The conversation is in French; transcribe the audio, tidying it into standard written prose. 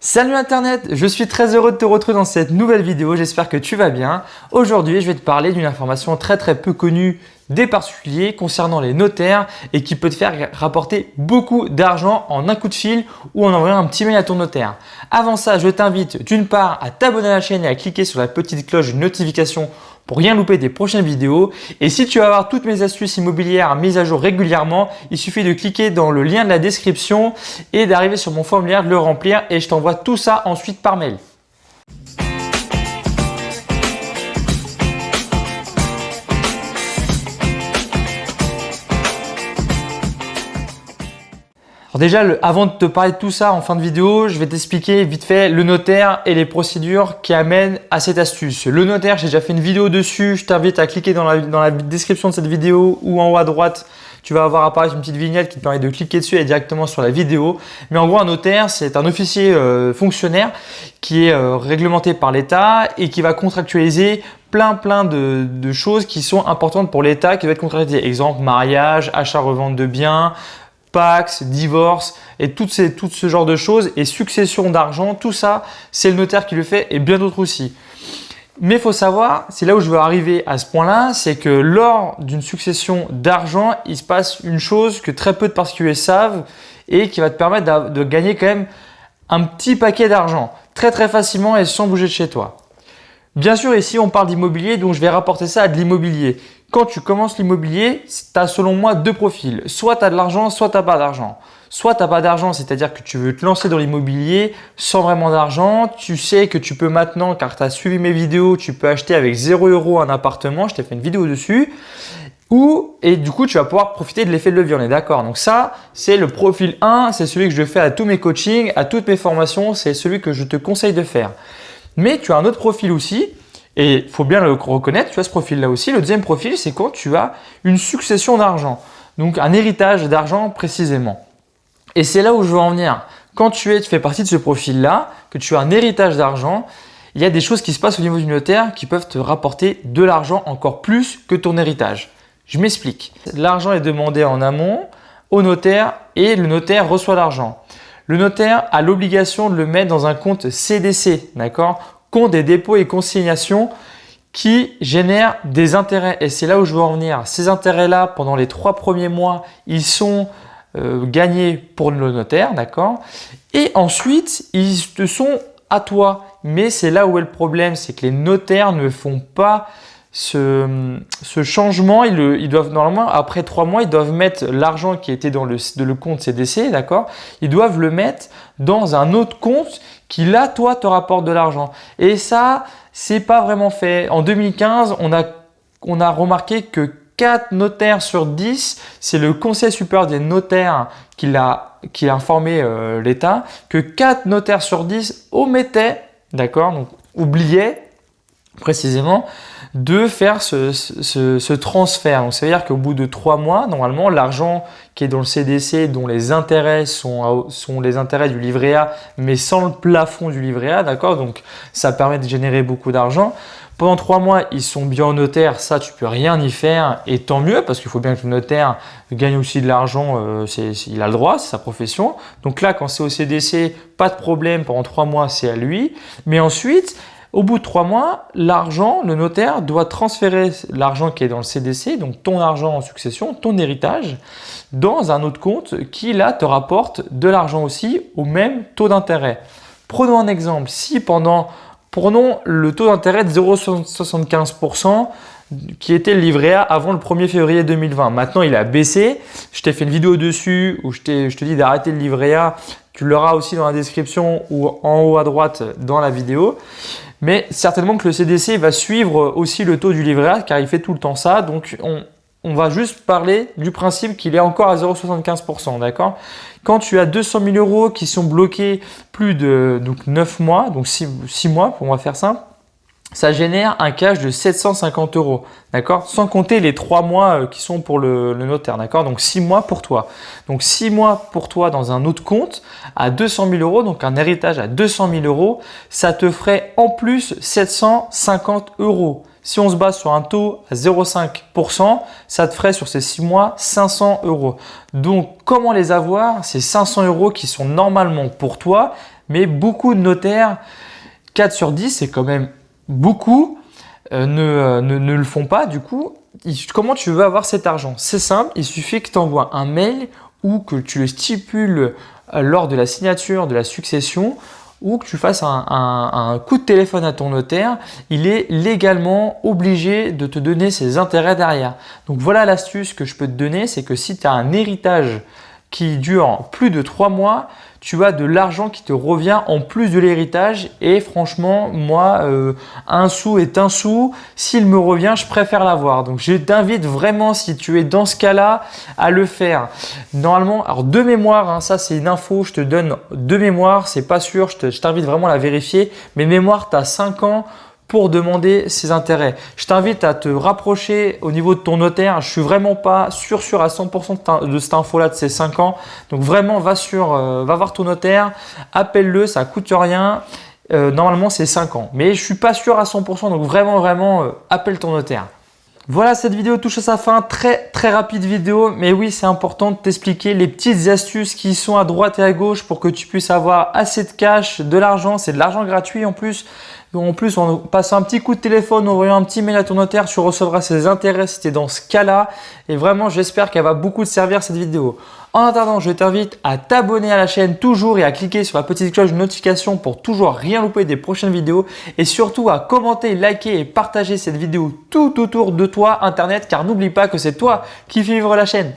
Salut Internet, je suis très heureux de te retrouver dans cette nouvelle vidéo, j'espère que tu vas bien. Aujourd'hui, je vais te parler d'une information très peu connue des particuliers concernant les notaires et qui peut te faire rapporter beaucoup d'argent en un coup de fil ou en envoyant un petit mail à ton notaire. Avant ça, je t'invite d'une part à t'abonner à la chaîne et à cliquer sur la petite cloche de notification pour rien louper des prochaines vidéos. Et si tu veux avoir toutes mes astuces immobilières mises à jour régulièrement, il suffit de cliquer dans le lien de la description et d'arriver sur mon formulaire, de le remplir et je t'envoie tout ça ensuite par mail. Alors déjà, avant de te parler de tout ça en fin de vidéo, je vais t'expliquer vite fait le notaire et les procédures qui amènent à cette astuce. Le notaire, j'ai déjà fait une vidéo dessus. Je t'invite à cliquer dans la description de cette vidéo ou en haut à droite. Tu vas avoir apparaître une petite vignette qui te permet de cliquer dessus et directement sur la vidéo. Mais en gros, un notaire, c'est un officier fonctionnaire qui est réglementé par l'État et qui va contractualiser plein de choses qui sont importantes pour l'État, qui doivent être contractualisées. Exemple, mariage, achat-revente de biens, Pax, divorce et tout ce genre de choses et succession d'argent, tout ça, c'est le notaire qui le fait et bien d'autres aussi. Mais il faut savoir, c'est là où je veux arriver à ce point-là, c'est que lors d'une succession d'argent, il se passe une chose que très peu de particuliers savent et qui va te permettre de gagner quand même un petit paquet d'argent très facilement et sans bouger de chez toi. Bien sûr, ici, on parle d'immobilier, donc je vais rapporter ça à de l'immobilier. Quand tu commences l'immobilier, tu as selon moi deux profils. Soit tu as de l'argent, soit tu n'as pas d'argent. Soit tu n'as pas d'argent, c'est-à-dire que tu veux te lancer dans l'immobilier sans vraiment d'argent. Tu sais que tu peux maintenant, car tu as suivi mes vidéos, tu peux acheter avec 0 € un appartement. Je t'ai fait une vidéo dessus. Et du coup, tu vas pouvoir profiter de l'effet de levier, on est d'accord. Donc ça, c'est le profil 1, c'est celui que je fais à tous mes coachings, à toutes mes formations. C'est celui que je te conseille de faire. Mais tu as un autre profil aussi. Et il faut bien le reconnaître, tu as ce profil-là aussi. Le deuxième profil, c'est quand tu as une succession d'argent, donc un héritage d'argent précisément. Et c'est là où je veux en venir. Quand tu fais partie de ce profil-là, que tu as un héritage d'argent, il y a des choses qui se passent au niveau du notaire qui peuvent te rapporter de l'argent encore plus que ton héritage. Je m'explique. L'argent est demandé en amont au notaire et le notaire reçoit l'argent. Le notaire a l'obligation de le mettre dans un compte CDC, d'accord ? Compte des dépôts et consignations qui génèrent des intérêts. Et c'est là où je veux en venir. Ces intérêts-là, pendant les 3 premiers mois, ils sont gagnés pour le notaire, d'accord? Et ensuite, ils te sont à toi. Mais c'est là où est le problème, c'est que les notaires ne font pas ce changement. Ils doivent normalement, après 3 mois, ils doivent mettre l'argent qui était dans le compte CDC, d'accord? Ils doivent le mettre dans un autre compte qui là, toi, te rapporte de l'argent. Et ça, c'est pas vraiment fait. En 2015, on a remarqué que 4 notaires sur 10, c'est le Conseil supérieur des notaires qui a informé l'État, que 4 notaires sur 10 omettaient, d'accord, donc oubliaient précisément, de faire ce transfert. Donc, ça veut dire qu'au bout de 3 mois, normalement, l'argent qui est dans le CDC, dont les intérêts sont les intérêts du livret A, mais sans le plafond du livret A, d'accord? Donc, ça permet de générer beaucoup d'argent. Pendant 3 mois, ils sont bien au notaire, ça, tu peux rien y faire, et tant mieux, parce qu'il faut bien que le notaire gagne aussi de l'argent, il a le droit, c'est sa profession. Donc là, quand c'est au CDC, pas de problème, pendant 3 mois, c'est à lui. Mais ensuite, au bout de 3 mois, l'argent, le notaire doit transférer l'argent qui est dans le CDC, donc ton argent en succession, ton héritage, dans un autre compte qui, là, te rapporte de l'argent aussi au même taux d'intérêt. Prenons un exemple. Si prenons le taux d'intérêt de 0,75% qui était le livret A avant le 1er février 2020. Maintenant, il a baissé. Je t'ai fait une vidéo dessus où je te dis d'arrêter le livret A. Tu l'auras aussi dans la description ou en haut à droite dans la vidéo. Mais certainement que le CDC va suivre aussi le taux du livret A car il fait tout le temps ça. Donc, on va juste parler du principe qu'il est encore à 0,75%. D'accord? Quand tu as 200 000 € qui sont bloqués plus de 9 mois, donc 6 mois, on va faire simple, ça génère un cash de 750 €, d'accord? Sans compter les 3 mois qui sont pour le notaire, d'accord? Donc 6 mois pour toi. Donc 6 mois pour toi dans un autre compte à 200 000 €, donc un héritage à 200 000 €, ça te ferait en plus 750 €. Si on se base sur un taux à 0,5%, ça te ferait sur ces 6 mois 500 €. Donc, comment les avoir? Ces 500 € qui sont normalement pour toi, Mais beaucoup de notaires, 4 sur 10, c'est quand même beaucoup, ne le font pas. Du coup, comment tu veux avoir cet argent? C'est simple, il suffit que tu envoies un mail ou que tu le stipules lors de la signature de la succession ou que tu fasses un coup de téléphone à ton notaire, il est légalement obligé de te donner ses intérêts derrière. Donc voilà l'astuce que je peux te donner, c'est que si tu as un héritage qui dure plus de 3 mois, tu as de l'argent qui te revient en plus de l'héritage et franchement, moi, un sou est un sou. S'il me revient, je préfère l'avoir. Donc, je t'invite vraiment, si tu es dans ce cas-là, à le faire. Normalement, alors de mémoire, hein, ça c'est une info, je te donne de mémoire, c'est pas sûr, je t'invite vraiment à la vérifier. Mais mémoire, tu as 5 ans pour demander ses intérêts. Je t'invite à te rapprocher au niveau de ton notaire. Je suis vraiment pas sûr à 100% de cette info-là de ces 5 ans. Donc vraiment, va voir ton notaire, appelle-le, ça coûte rien. Normalement, c'est 5 ans. Mais je suis pas sûr à 100%, donc vraiment, appelle ton notaire. Voilà, cette vidéo touche à sa fin, très rapide vidéo, mais oui, c'est important de t'expliquer les petites astuces qui sont à droite et à gauche pour que tu puisses avoir assez de cash, de l'argent, c'est de l'argent gratuit en plus. En plus, en passant un petit coup de téléphone, en envoyant un petit mail à ton notaire, tu recevras ses intérêts si tu es dans ce cas-là. Et vraiment, j'espère qu'elle va beaucoup te servir cette vidéo. En attendant, je t'invite à t'abonner à la chaîne toujours et à cliquer sur la petite cloche de notification pour toujours rien louper des prochaines vidéos. Et surtout à commenter, liker et partager cette vidéo tout autour de toi, Internet, car n'oublie pas que c'est toi qui fais vivre la chaîne.